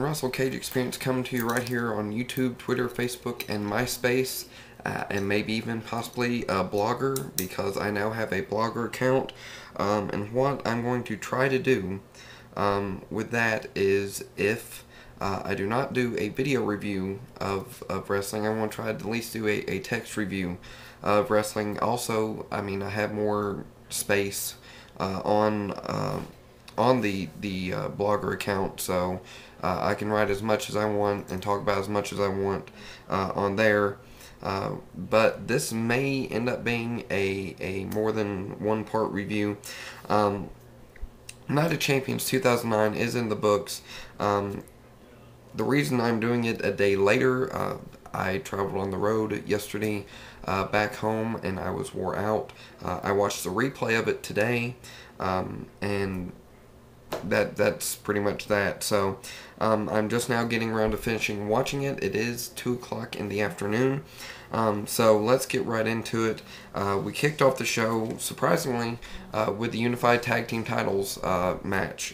Russell Cage Experience coming to you right here on YouTube, Twitter, Facebook, and MySpace, and maybe even possibly a blogger, because I now have a blogger account. And what I'm going to try to do with that is, if I do not do a video review of wrestling, I want to try to at least do a text review of wrestling. Also, I mean, I have more space on the blogger account, so I can write as much as I want and talk about as much as I want on there. But this may end up being a more than one part review. Night of Champions 2009 is in the books. The reason I'm doing it a day later, I traveled on the road yesterday back home, and I was wore out. I watched the replay of it today, and that's pretty much that. So I'm just now getting around to finishing watching it. It is 2 o'clock in the afternoon. So let's get right into it. We kicked off the show, surprisingly, with the Unified Tag Team Titles match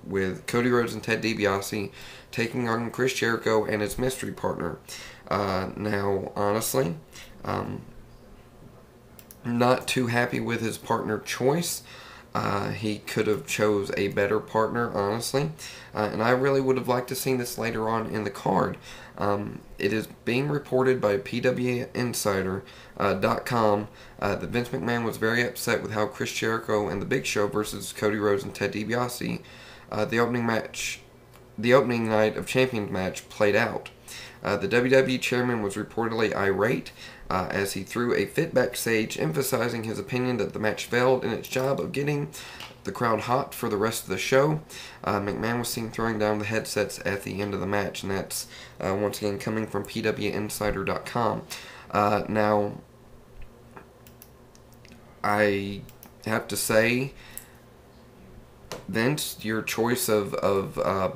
with Cody Rhodes and Ted DiBiase taking on Chris Jericho and his mystery partner. Now, honestly, not too happy with his partner choice. He could have chose a better partner, honestly, and I really would have liked to see this later on in the card. It is being reported by PWInsider.com that Vince McMahon was very upset with how Chris Jericho and The Big Show versus Cody Rhodes and Ted DiBiase, the opening Night of Champions match, played out. The WWE chairman was reportedly irate as he threw a fit backstage, emphasizing his opinion that the match failed in its job of getting the crowd hot for the rest of the show. McMahon was seen throwing down the headsets at the end of the match, and that's once again coming from PWInsider.com. Now, I have to say, Vince, your choice of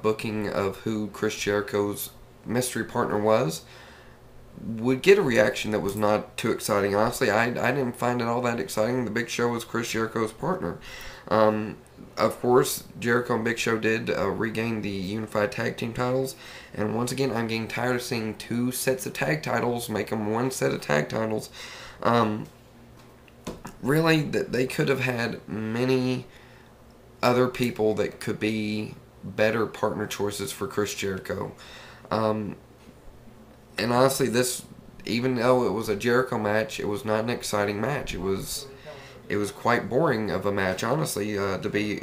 booking of who Chris Jericho's mystery partner was would get a reaction that was not too exciting. Honestly, I didn't find it all that exciting. The Big Show was Chris Jericho's partner. Of course, Jericho and Big Show did regain the Unified Tag Team titles, and once again, I'm getting tired of seeing two sets of tag titles, make them one set of tag titles. Really, they could have had many other people that could be better partner choices for Chris Jericho. And honestly, this, even though it was a Jericho match, it was not an exciting match. It was quite boring of a match, honestly, to be,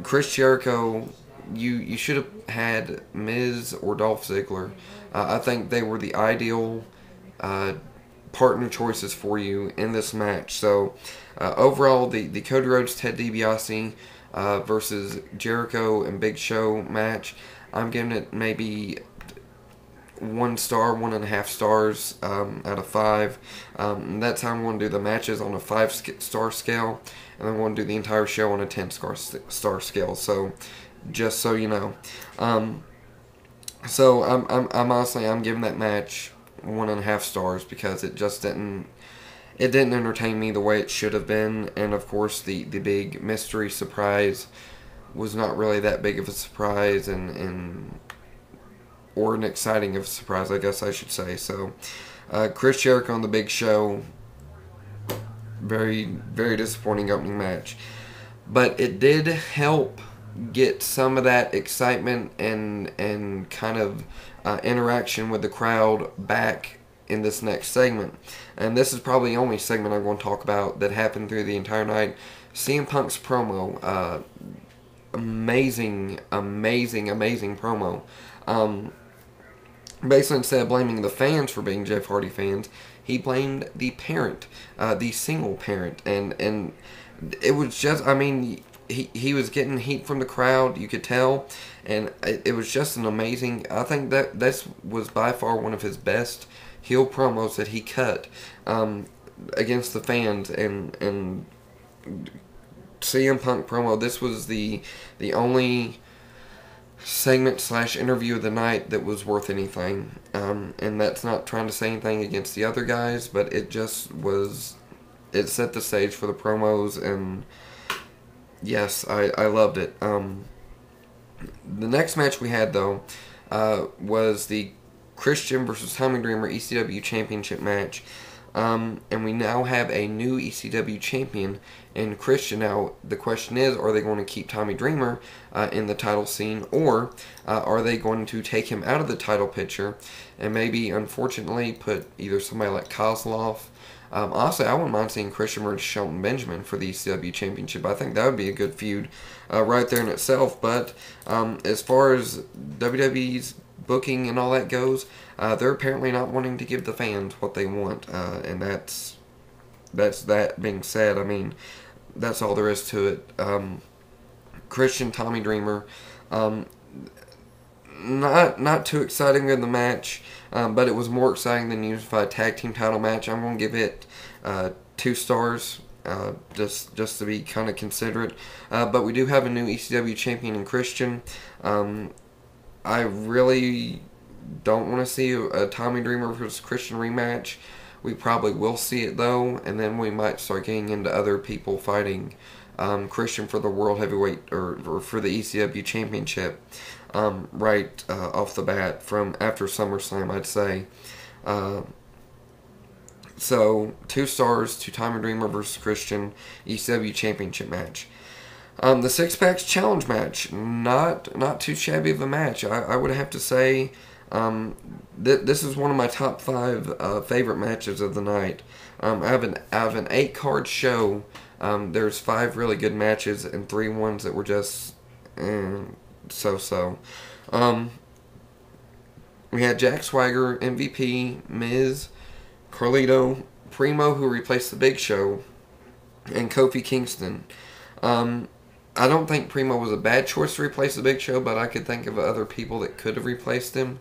Chris Jericho, you should have had Miz or Dolph Ziggler. I think they were the ideal partner choices for you in this match. So, overall, the Cody Rhodes, Ted DiBiase versus Jericho and Big Show match, I'm giving it maybe 1 star, 1.5 stars out of 5. That's how I'm going to do the matches, on a 5-star scale, and I'm going to do the entire show on a 10-star scale. So, just so you know, so I'm honestly, I'm giving that match 1.5 stars because it just didn't entertain me the way it should have been. And of course, the big mystery surprise was not really that big of a surprise, or an exciting of a surprise, I guess I should say. So, Chris Jericho and The Big Show, very, very disappointing opening match. But it did help get some of that excitement and kind of interaction with the crowd back in this next segment. And this is probably the only segment I'm going to talk about that happened through the entire night. CM Punk's promo, amazing promo. Basically, instead of blaming the fans for being Jeff Hardy fans, he blamed the parent, the single parent, and it was just, I mean, he was getting heat from the crowd, you could tell, and it was just an amazing, I think that this was by far one of his best heel promos that he cut against the fans, and CM Punk promo, this was the only segment / interview of the night that was worth anything, and that's not trying to say anything against the other guys, but it just was, it set the stage for the promos, and yes, I loved it. The next match we had, though, was the Christian versus Tommy Dreamer ECW Championship match. And we now have a new ECW champion in Christian. Now, the question is, are they going to keep Tommy Dreamer in the title scene, or are they going to take him out of the title picture and maybe, unfortunately, put either somebody like Kozlov. Honestly, I wouldn't mind seeing Christian versus Shelton Benjamin for the ECW Championship. I think that would be a good feud right there in itself. But as far as WWE's booking and all that goes, they're apparently not wanting to give the fans what they want. And that's that being said. I mean, that's all there is to it. Christian, Tommy Dreamer. Not too exciting in the match, but it was more exciting than the Unified Tag Team title match. I'm going to give it 2 stars, just to be kind of considerate. But we do have a new ECW champion in Christian. I really don't want to see a Tommy Dreamer versus Christian rematch. We probably will see it, though, and then we might start getting into other people fighting Christian for the World Heavyweight or for the ECW Championship right off the bat from after SummerSlam, I'd say. So 2 stars to Tommy Dreamer versus Christian ECW Championship match. The Six Packs Challenge match, not too shabby of a match. I would have to say this is one of my top 5 favorite matches of the night. I have an 8-card show. There's 5 really good matches and 3 ones that were just so-so. We had Jack Swagger, MVP, Miz, Carlito, Primo, who replaced the Big Show, and Kofi Kingston. I don't think Primo was a bad choice to replace the Big Show, but I could think of other people that could have replaced him.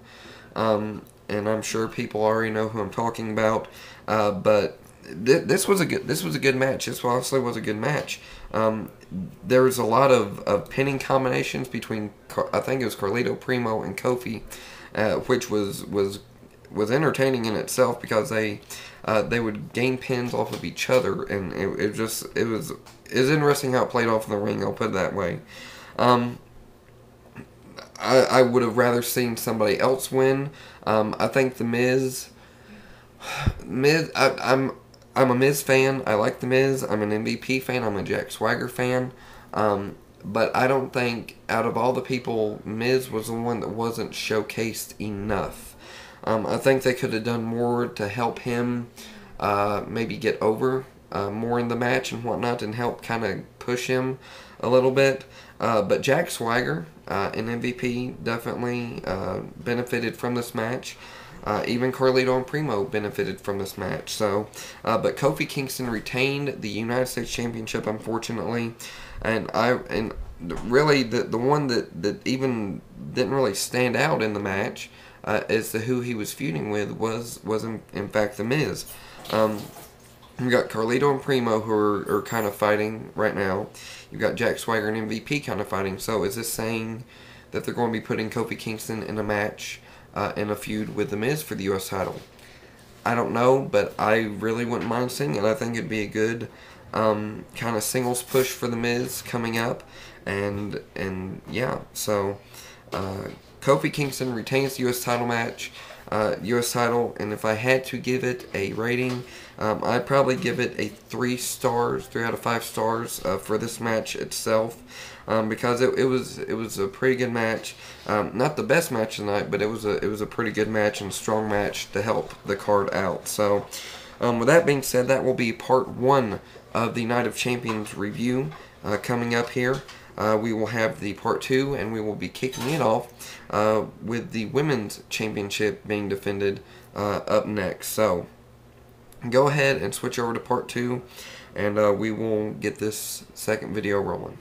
And I'm sure people already know who I'm talking about. But this was a good match. This honestly was a good match. There was a lot of pinning combinations between, I think it was Carlito, Primo, and Kofi, which was entertaining in itself because they would gain pins off of each other, and it was interesting how it played off in the ring. I'll put it that way. I would have rather seen somebody else win. I think the Miz. I'm a Miz fan. I like the Miz. I'm an MVP fan. I'm a Jack Swagger fan. But I don't think out of all the people, Miz was the one that wasn't showcased enough. I think they could have done more to help him maybe get over more in the match and whatnot, and help kind of push him a little bit. But Jack Swagger and MVP definitely benefited from this match. Even Carlito and Primo benefited from this match. So, but Kofi Kingston retained the United States Championship, unfortunately, and really the one that even didn't really stand out in the match as to who he was feuding with was in fact the Miz. You've got Carlito and Primo who are kind of fighting right now. You've got Jack Swagger and MVP kind of fighting. So is this saying that they're going to be putting Kofi Kingston in a match in a feud with the Miz for the U.S. title? I don't know, but I really wouldn't mind seeing it. I think it'd be a good kind of singles push for the Miz coming up, and yeah. So Kofi Kingston retains the U.S. title match, U.S. title, and if I had to give it a rating, I'd probably give it a 3 stars, 3 out of 5 stars for this match itself. Because it was a pretty good match, not the best match tonight, but it was a pretty good match and strong match to help the card out. So, with that being said, that will be part 1 of the Night of Champions review coming up here. We will have the part 2, and we will be kicking it off with the Women's Championship being defended up next. So, go ahead and switch over to part 2, and we will get this second video rolling.